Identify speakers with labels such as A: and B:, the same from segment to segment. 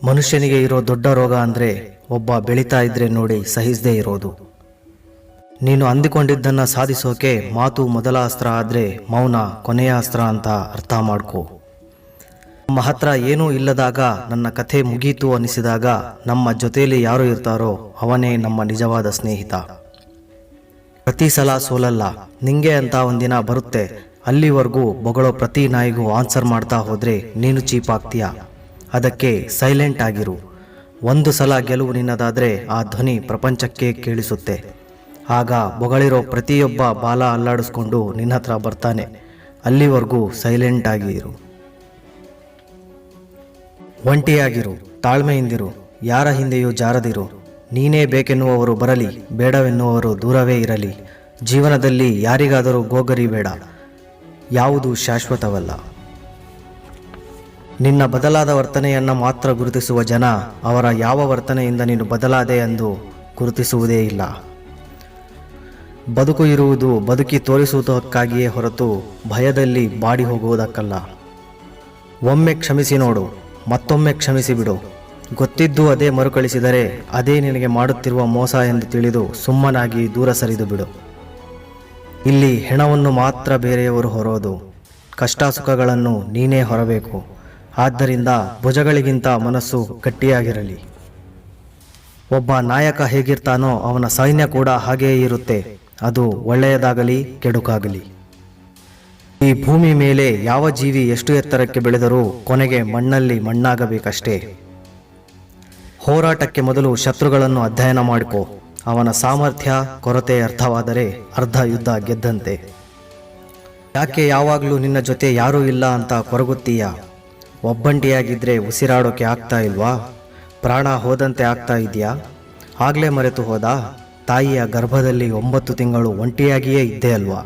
A: ಮನುಷ್ಯನಿಗೆ ಇರೋ ದೊಡ್ಡ ರೋಗ ಅಂದರೆ ಒಬ್ಬ ಬೆಳೀತಾ ಇದ್ರೆ ನೋಡಿ ಸಹಿಸದೇ ಇರೋದು. ನೀನು ಅಂದುಕೊಂಡಿದ್ದನ್ನು ಸಾಧಿಸೋಕೆ ಮಾತು ಮೊದಲ ಅಸ್ತ್ರ ಆದರೆ ಮೌನ ಕೊನೆಯ ಅಸ್ತ್ರ ಅಂತ ಅರ್ಥ ಮಾಡ್ಕೋ. ನಮ್ಮ ಹತ್ರ ಏನೂ ಇಲ್ಲದಾಗ, ನನ್ನ ಕಥೆ ಮುಗೀತು ಅನಿಸಿದಾಗ ನಮ್ಮ ಜೊತೆಯಲ್ಲಿ ಯಾರು ಇರ್ತಾರೋ ಅವನೇ ನಮ್ಮ ನಿಜವಾದ ಸ್ನೇಹಿತ. ಪ್ರತಿ ಸಲ ಸೋಲಲ್ಲ, ನಿಂಗೆ ಅಂತ ಒಂದಿನ ಬರುತ್ತೆ. ಅಲ್ಲಿವರೆಗೂ ಬೊಗಳೋ ಪ್ರತಿ ನಾಯಿಗೂ ಆನ್ಸರ್ ಮಾಡ್ತಾ ಹೋದರೆ ನೀನು ಚೀಪ್ ಆಗ್ತೀಯ. ಅದಕ್ಕೆ ಸೈಲೆಂಟ್ ಆಗಿರು. ಒಂದು ಸಲ ಗೆಲುವು ನಿನ್ನದಾದರೆ ಆ ಧ್ವನಿ ಪ್ರಪಂಚಕ್ಕೆ ಕೇಳಿಸುತ್ತೆ. ಆಗ ಬೊಗಳಿರೋ ಪ್ರತಿಯೊಬ್ಬ ಬಾಲ ಅಲ್ಲಾಡಿಸ್ಕೊಂಡು ನಿನ್ನ ಹತ್ರ ಬರ್ತಾನೆ. ಅಲ್ಲಿವರೆಗೂ ಸೈಲೆಂಟ್ ಆಗಿ ಇರು. ಒಂಟಿಯಾಗಿರು, ತಾಳ್ಮೆಯಿಂದಿರು, ಯಾರ ಹಿಂದೆಯೂ ಜಾರದಿರು. ನೀನೇ ಬೇಕೆನ್ನುವವರು ಬರಲಿ, ಬೇಡವೆನ್ನುವವರು ದೂರವೇ ಇರಲಿ. ಜೀವನದಲ್ಲಿ ಯಾರಿಗಾದರೂ ಗೋಗರಿ ಬೇಡ, ಯಾವುದು ಶಾಶ್ವತವಲ್ಲ. ನಿನ್ನ ಬದಲಾದ ವರ್ತನೆಯನ್ನು ಮಾತ್ರ ಗುರುತಿಸುವ ಜನ ಅವರ ಯಾವ ವರ್ತನೆಯಿಂದ ನೀನು ಬದಲಾದೆ ಎಂದು ಗುರುತಿಸುವುದೇ ಇಲ್ಲ. ಬದುಕು ಇರುವುದು ಬದುಕಿ ತೋರಿಸುವುದಕ್ಕಾಗಿಯೇ ಹೊರತು ಭಯದಲ್ಲಿ ಬಾಡಿ ಹೋಗುವುದಕ್ಕಲ್ಲ. ಒಮ್ಮೆ ಕ್ಷಮಿಸಿ ನೋಡು, ಮತ್ತೊಮ್ಮೆ ಕ್ಷಮಿಸಿ ಬಿಡು. ಗೊತ್ತಿದ್ದು ಅದೇ ಮರುಕಳಿಸಿದರೆ ಅದೇ ನಿನಗೆ ಮಾಡುತ್ತಿರುವ ಮೋಸ ಎಂದು ತಿಳಿದು ಸುಮ್ಮನಾಗಿ ದೂರ ಸರಿದು ಬಿಡು. ಇಲ್ಲಿ ಹೆಣವನ್ನು ಮಾತ್ರ ಬೇರೆಯವರು ಹೊರೋದು, ಕಷ್ಟ ಸುಖಗಳನ್ನು ನೀನೇ ಹೊರಬೇಕು. ಆದ್ದರಿಂದ ಭುಜಗಳಿಗಿಂತ ಮನಸ್ಸು ಗಟ್ಟಿಯಾಗಿರಲಿ. ಒಬ್ಬ ನಾಯಕ ಹೇಗಿರ್ತಾನೋ ಅವನ ಸೈನ್ಯ ಕೂಡ ಹಾಗೆಯೇ ಇರುತ್ತೆ, ಅದು ಒಳ್ಳೆಯದಾಗಲಿ ಕೆಡುಕಾಗಲಿ. ಈ ಭೂಮಿ ಮೇಲೆ ಯಾವ ಜೀವಿ ಎಷ್ಟು ಎತ್ತರಕ್ಕೆ ಬೆಳೆದರೂ ಕೊನೆಗೆ ಮಣ್ಣಲ್ಲಿ ಮಣ್ಣಾಗಬೇಕಷ್ಟೇ. ಹೋರಾಟಕ್ಕೆ ಮೊದಲು ಶತ್ರುಗಳನ್ನು ಅಧ್ಯಯನ ಮಾಡಿಕೊ. ಅವನ ಸಾಮರ್ಥ್ಯ ಕೊರತೆ ಅರ್ಥವಾದರೆ ಅರ್ಧ ಯುದ್ಧ ಗೆದ್ದಂತೆ. ಯಾಕೆ ಯಾವಾಗಲೂ ನಿನ್ನ ಜೊತೆ ಯಾರೂ ಇಲ್ಲ ಅಂತ ಕೊರಗುತ್ತೀಯ? ಒಬ್ಬಂಟಿಯಾಗಿದ್ದರೆ ಉಸಿರಾಡೋಕೆ ಆಗ್ತಾ ಇಲ್ವಾ? ಪ್ರಾಣ ಹೋದಂತೆ ಆಗ್ತಾ ಇದೆಯಾ? ಆಗಲೇ ಮರೆತು ಹೋದಾ? ತಾಯಿಯ ಗರ್ಭದಲ್ಲಿ 9 ತಿಂಗಳು ಒಂಟಿಯಾಗಿಯೇ ಇದ್ದೇ ಅಲ್ವಾ?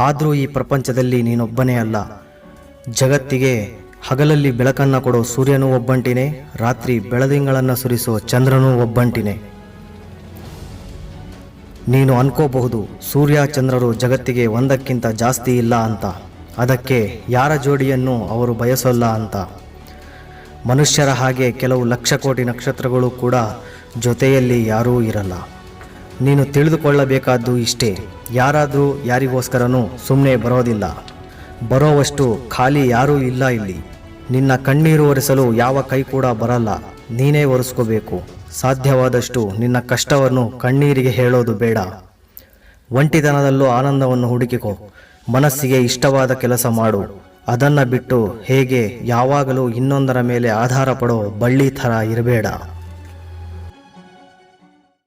A: ಆದರೂ ಈ ಪ್ರಪಂಚದಲ್ಲಿ ನೀನೊಬ್ಬನೇ ಅಲ್ಲ. ಜಗತ್ತಿಗೆ ಹಗಲಲ್ಲಿ ಬೆಳಕನ್ನು ಕೊಡೋ ಸೂರ್ಯನೂ ಒಬ್ಬಂಟಿನೇ, ರಾತ್ರಿ ಬೆಳದಿಂಗಳನ್ನು ಸುರಿಸೋ ಚಂದ್ರನೂ ಒಬ್ಬಂಟಿನೇ. ನೀನು ಅನ್ಕೋಬಹುದು ಸೂರ್ಯ ಚಂದ್ರರು ಜಗತ್ತಿಗೆ ಒಂದಕ್ಕಿಂತ ಜಾಸ್ತಿ ಇಲ್ಲ ಅಂತ. ಅದಕ್ಕೆ ಯಾರ ಜೋಡಿಯನ್ನು ಅವರು ಬಯಸೋಲ್ಲ ಅಂತ. ಮನುಷ್ಯರ ಹಾಗೆ ಕೆಲವು ಲಕ್ಷ ಕೋಟಿ ನಕ್ಷತ್ರಗಳು ಕೂಡ ಜೊತೆಯಲ್ಲಿ ಯಾರೂ ಇರಲ್ಲ. ನೀನು ತಿಳಿದುಕೊಳ್ಳಬೇಕಾದ್ದು ಇಷ್ಟೇ, ಯಾರಾದರೂ ಯಾರಿಗೋಸ್ಕರನೂ ಸುಮ್ಮನೆ ಬರೋದಿಲ್ಲ. ಬರೋವಷ್ಟು ಖಾಲಿ ಯಾರೂ ಇಲ್ಲ ಇಲ್ಲಿ. ನಿನ್ನ ಕಣ್ಣೀರು ಒರೆಸಲು ಯಾವ ಕೈ ಕೂಡ ಬರಲ್ಲ, ನೀನೇ ಒರೆಸ್ಕೋಬೇಕು. ಸಾಧ್ಯವಾದಷ್ಟು ನಿನ್ನ ಕಷ್ಟವನ್ನು ಕಣ್ಣೀರಿಗೆ ಹೇಳೋದು ಬೇಡ. ಒಂಟಿತನದಲ್ಲೂ ಆನಂದವನ್ನು ಹುಡುಕಿಕೋ. ಮನಸ್ಸಿಗೆ ಇಷ್ಟವಾದ ಕೆಲಸ ಮಾಡು. ಅದನ್ನು ಬಿಟ್ಟು ಹೇಗೆ ಯಾವಾಗಲೂ ಇನ್ನೊಂದರ ಮೇಲೆ ಆಧಾರ ಪಡೋ ಬಳ್ಳಿ ಥರ ಇರಬೇಡ.